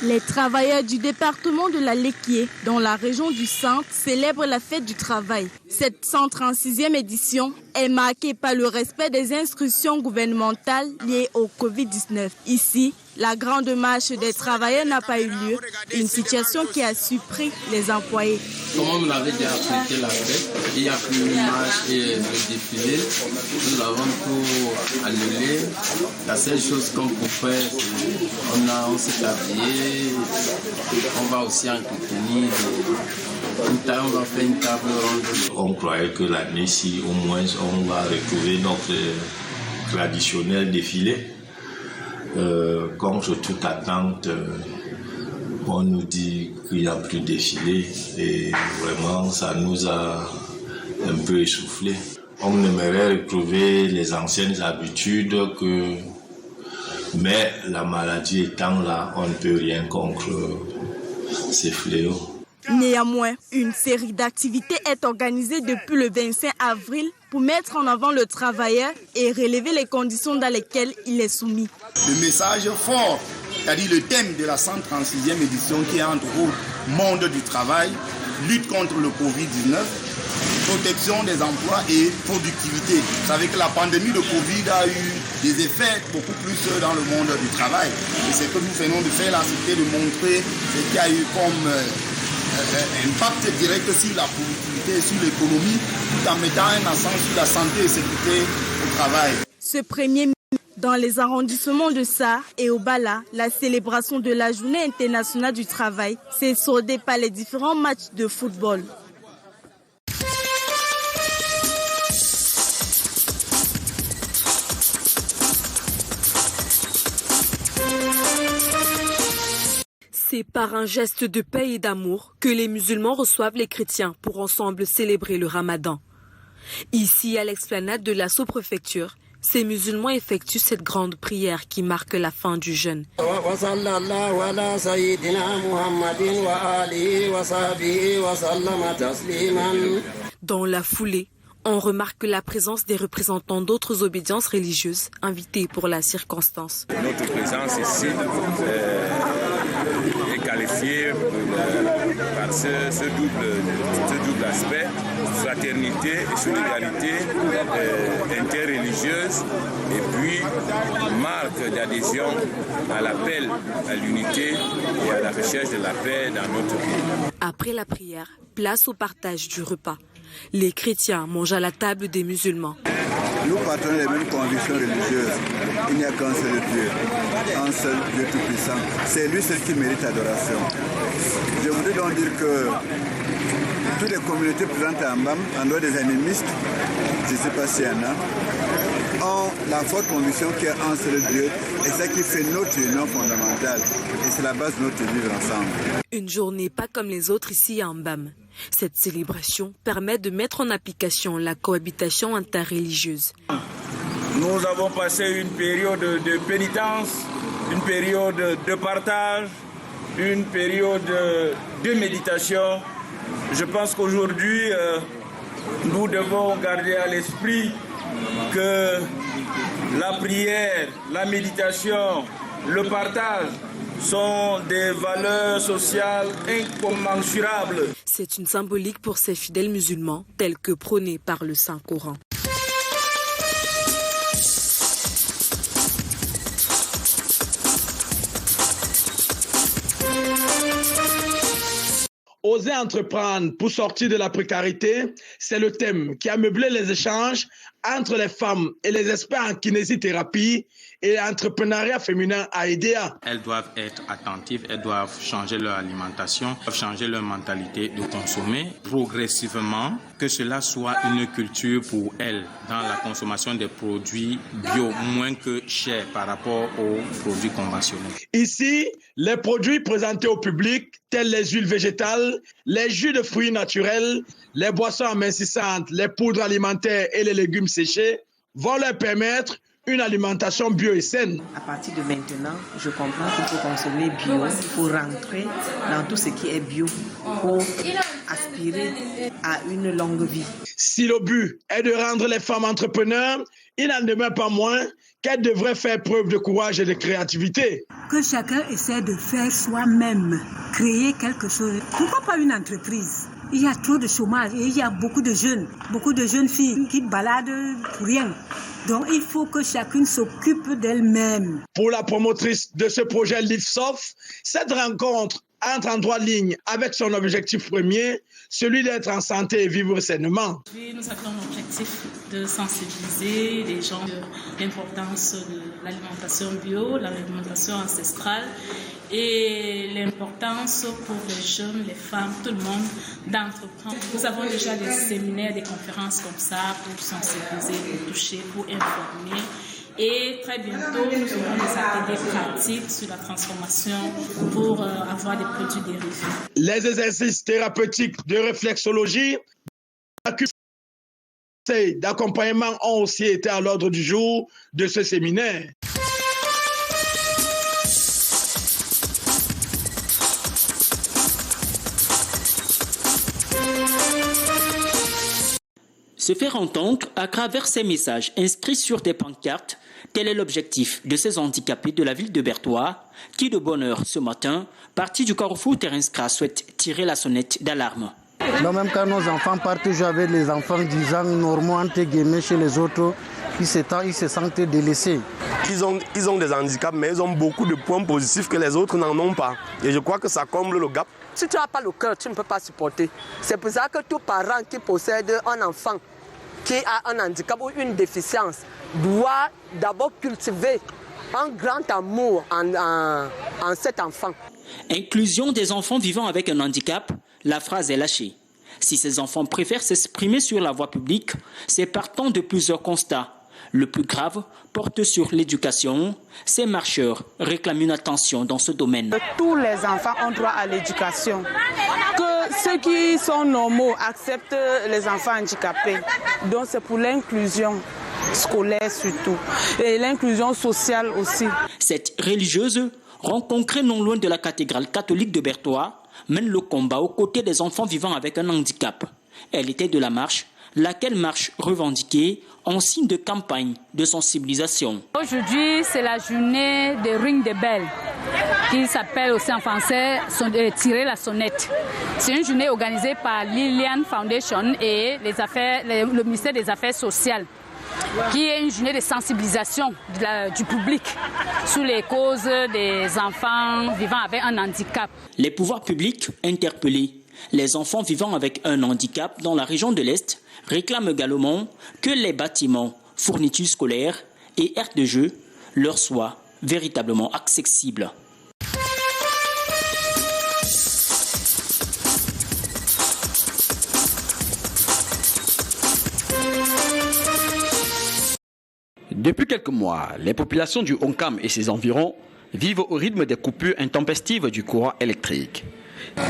Les travailleurs du département de la Léquié, dans la région du Centre, célèbrent la fête du travail. Cette 136e édition est marquée par le respect des instructions gouvernementales liées au Covid-19. Ici, la grande marche des travailleurs n'a pas eu lieu, une situation qui a surpris les employés. Comme on l'avait déjà apprêté la fête, il n'y a plus une marche et le défilé. Nous avons tout annulé. La seule chose qu'on peut faire, on s'est habillé, on va aussi entretenir. On va faire une table ronde. On croyait que l'année-ci, au moins, on va retrouver notre traditionnel défilé. Contre toute attente, on nous dit qu'il n'y a plus de défilé et vraiment ça nous a un peu essoufflés. On aimerait retrouver les anciennes habitudes, mais la maladie étant là, on ne peut rien contre ces fléaux. Néanmoins, une série d'activités est organisée depuis le 25 avril pour mettre en avant le travailleur et relever les conditions dans lesquelles il est soumis. Le message fort, c'est-à-dire le thème de la 136e édition qui est entre autres monde du travail, lutte contre le Covid-19, protection des emplois et productivité. Vous savez que la pandémie de Covid a eu des effets beaucoup plus dans le monde du travail. Et c'est que nous venons de faire là, c'était de montrer ce qu'il y a eu comme impact direct sur la productivité et sur l'économie, tout en mettant un accent sur la santé et sécurité au travail. Ce 1er mai, dans les arrondissements de Sarre et au Bala, la célébration de la Journée internationale du travail s'est soldée par les différents matchs de football. C'est par un geste de paix et d'amour que les musulmans reçoivent les chrétiens pour ensemble célébrer le ramadan. Ici, à l'explanade de la sous-préfecture, ces musulmans effectuent cette grande prière qui marque la fin du jeûne. Dans la foulée, on remarque la présence des représentants d'autres obédiences religieuses invités pour la circonstance. Notre présence ici est qualifiée par ce double aspect, fraternité et solidarité interreligieuse, et puis marque d'adhésion à l'appel à l'unité et à la recherche de la paix dans notre pays. Après la prière, place au partage du repas. Les chrétiens mangent à la table des musulmans. Nous partageons les mêmes convictions religieuses. Il n'y a qu'un seul Dieu, un seul Dieu tout-puissant. C'est lui seul qui mérite adoration. Je voudrais donc dire que toutes les communautés présentes à Mbam, en dehors des animistes, je ne sais pas s'il y en a, ont la forte conviction qu'il y a un seul Dieu, et c'est ça qui fait notre union fondamentale. Et c'est la base de notre vivre ensemble. Une journée pas comme les autres ici à Mbam. Cette célébration permet de mettre en application la cohabitation interreligieuse. Nous avons passé une période de pénitence, une période de partage, une période de méditation. Je pense qu'aujourd'hui, nous devons garder à l'esprit que la prière, la méditation, le partage sont des valeurs sociales incommensurables. C'est une symbolique pour ces fidèles musulmans, telle que prônée par le Saint-Coran. Oser entreprendre pour sortir de la précarité, c'est le thème qui a meublé les échanges entre les femmes et les experts en kinésithérapie et l'entrepreneuriat féminin à IDEA. Elles doivent être attentives, elles doivent changer leur alimentation, doivent changer leur mentalité de consommer progressivement, que cela soit une culture pour elles dans la consommation des produits bio, moins que chers par rapport aux produits conventionnels. Ici, les produits présentés au public, tels les huiles végétales, les jus de fruits naturels, les boissons amincissantes, les poudres alimentaires et les légumes séchés, vont leur permettre une alimentation bio et saine. À partir de maintenant, je comprends qu'il faut consommer bio, il faut rentrer dans tout ce qui est bio pour aspirer à une longue vie. Si le but est de rendre les femmes entrepreneurs, il n'en demeure pas moins qu'elle devrait faire preuve de courage et de créativité. Que chacun essaie de faire soi-même, créer quelque chose. Pourquoi pas une entreprise? Il y a trop de chômage et il y a beaucoup de jeunes filles qui baladent pour rien. Donc il faut que chacune s'occupe d'elle-même. Pour la promotrice de ce projet LiveSoft, cette rencontre entre en droite ligne avec son objectif premier, celui d'être en santé et vivre sainement. Nous avons l'objectif de sensibiliser les gens de l'importance de l'alimentation bio, l'alimentation ancestrale et l'importance pour les jeunes, les femmes, tout le monde d'entreprendre. Nous avons déjà des séminaires, des conférences comme ça pour sensibiliser, pour toucher, pour informer. Et très bientôt, nous aurons des ateliers pratiques sur la transformation pour avoir des produits dérivés. Les exercices thérapeutiques de réflexologie, d'accompagnement ont aussi été à l'ordre du jour de ce séminaire. Se faire entendre à travers ces messages inscrits sur des pancartes, tel est l'objectif de ces handicapés de la ville de Bertoua qui, de bonne heure ce matin, partis du carrefour Terenscra, souhaitent tirer la sonnette d'alarme. Donc même quand nos enfants partent jouer avec les enfants 10 ans normaux entre guillemets chez les autres, ils se sentent délaissés. Ils ont des handicaps, mais ils ont beaucoup de points positifs que les autres n'en ont pas. Et je crois que ça comble le gap. Si tu n'as pas le cœur, tu ne peux pas supporter. C'est pour ça que tout parent qui possède un enfant qui a un handicap ou une déficience doit d'abord cultiver un grand amour en cet enfant. Inclusion des enfants vivant avec un handicap, la phrase est lâchée. Si ces enfants préfèrent s'exprimer sur la voie publique, c'est partant de plusieurs constats. Le plus grave porte sur l'éducation. Ces marcheurs réclament une attention dans ce domaine. Tous les enfants ont droit à l'éducation. Que ceux qui sont normaux acceptent les enfants handicapés. Donc c'est pour l'inclusion scolaire surtout et l'inclusion sociale aussi. Cette religieuse, rencontrée non loin de la cathédrale catholique de Bertoua, mène le combat aux côtés des enfants vivant avec un handicap. Elle était de la marche, laquelle marche revendiquée en signe de campagne de sensibilisation. Aujourd'hui, c'est la journée de ring de bell, qui s'appelle aussi en français tirer la sonnette. C'est une journée organisée par Lilian Foundation et le ministère des Affaires sociales, qui est une journée de sensibilisation du public sur les causes des enfants vivant avec un handicap. Les pouvoirs publics interpellés. Les enfants vivant avec un handicap dans la région de l'Est réclament également que les bâtiments, fournitures scolaires et aires de jeu leur soient véritablement accessibles. Depuis quelques mois, les populations du Onkam et ses environs vivent au rythme des coupures intempestives du courant électrique.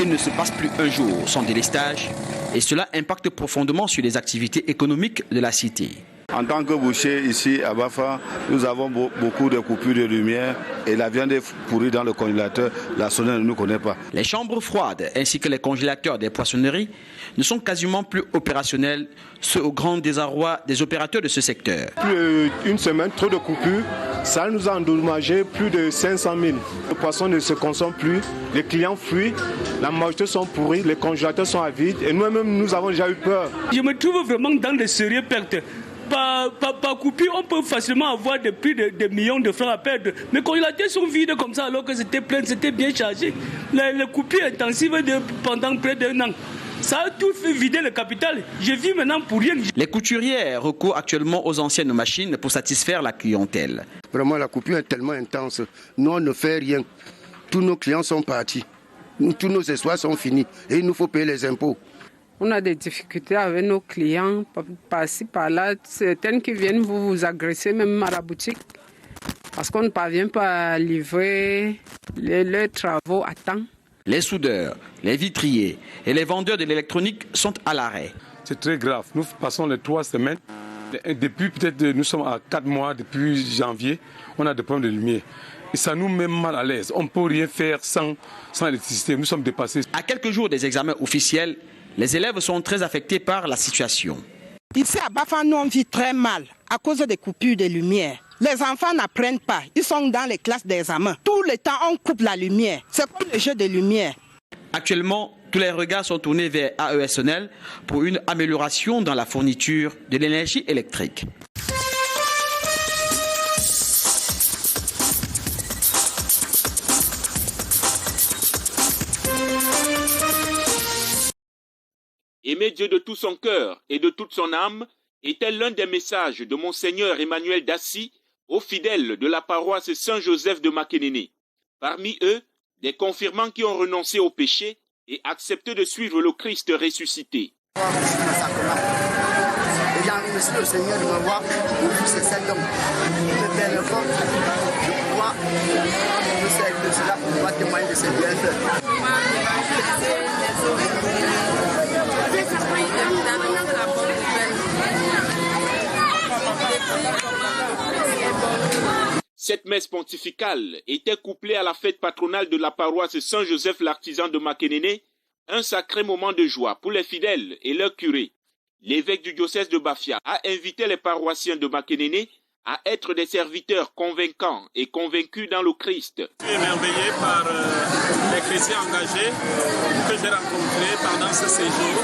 Il ne se passe plus un jour sans délestage et cela impacte profondément sur les activités économiques de la cité. En tant que boucher ici à Bafa, nous avons beaucoup de coupures de lumière et la viande est pourrie dans le congélateur. La sonnette ne nous connaît pas. Les chambres froides ainsi que les congélateurs des poissonneries ne sont quasiment plus opérationnels, ce au grand désarroi des opérateurs de ce secteur. Plus d'une semaine, trop de coupures, ça nous a endommagé plus de 500 000. Le poisson ne se consomme plus, les clients fuient, la majorité sont pourris, les congélateurs sont à vide et nous-mêmes nous avons déjà eu peur. Je me trouve vraiment dans de sérieuses pertes. Par coupure, on peut facilement avoir plus de millions de francs à perdre. Mes congélateurs sont vides comme ça alors que c'était plein, c'était bien chargé. Les coupures intensives pendant près d'un an. Ça a tout fait vider le capital. Je vis maintenant pour rien. Les couturières recourent actuellement aux anciennes machines pour satisfaire la clientèle. Vraiment, la coupure est tellement intense. Nous, on ne fait rien. Tous nos clients sont partis. Tous nos espoirs sont finis. Et il nous faut payer les impôts. On a des difficultés avec nos clients, par-ci, par-là. Certaines qui viennent vous agresser même à la boutique parce qu'on ne parvient pas à livrer leurs travaux à temps. Les soudeurs, les vitriers et les vendeurs de l'électronique sont à l'arrêt. C'est très grave. Nous passons les 3 semaines. Depuis peut-être, nous sommes à 4 mois, depuis janvier, on a des problèmes de lumière. Et ça nous met mal à l'aise. On ne peut rien faire sans électricité. Nous sommes dépassés. À quelques jours des examens officiels, les élèves sont très affectés par la situation. Ici à Bafa, nous on vit très mal à cause des coupures de lumière. Les enfants n'apprennent pas. Ils sont dans les classes d'examen. Tout le temps, on coupe la lumière. C'est comme le jeu de lumière. Actuellement, tous les regards sont tournés vers AESNL pour une amélioration dans la fourniture de l'énergie électrique. Aimer Dieu de tout son cœur et de toute son âme était l'un des messages de Monseigneur Emmanuel Dassy aux fidèles de la paroisse Saint-Joseph de Makénéné. Parmi eux, des confirmants qui ont renoncé au péché et accepté de suivre le Christ ressuscité. Et j'ai remercié le Seigneur de m'avoir vu ces 7 hommes. Me permettant de pouvoir me servir de cela pour pouvoir témoigner de ses bienfaits. Cette messe pontificale était couplée à la fête patronale de la paroisse Saint-Joseph l'Artisan de Makénéné, un sacré moment de joie pour les fidèles et leurs curés. L'évêque du diocèse de Bafia a invité les paroissiens de Makénéné à être des serviteurs convaincants et convaincus dans le Christ. Je suis émerveillé par les chrétiens engagés que j'ai rencontrés pendant ce séjour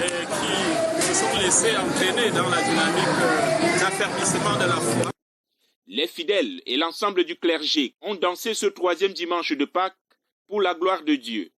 et qui se sont laissés entraîner dans la dynamique d'affermissement de la foi. Les fidèles et l'ensemble du clergé ont dansé ce 3e dimanche de Pâques pour la gloire de Dieu.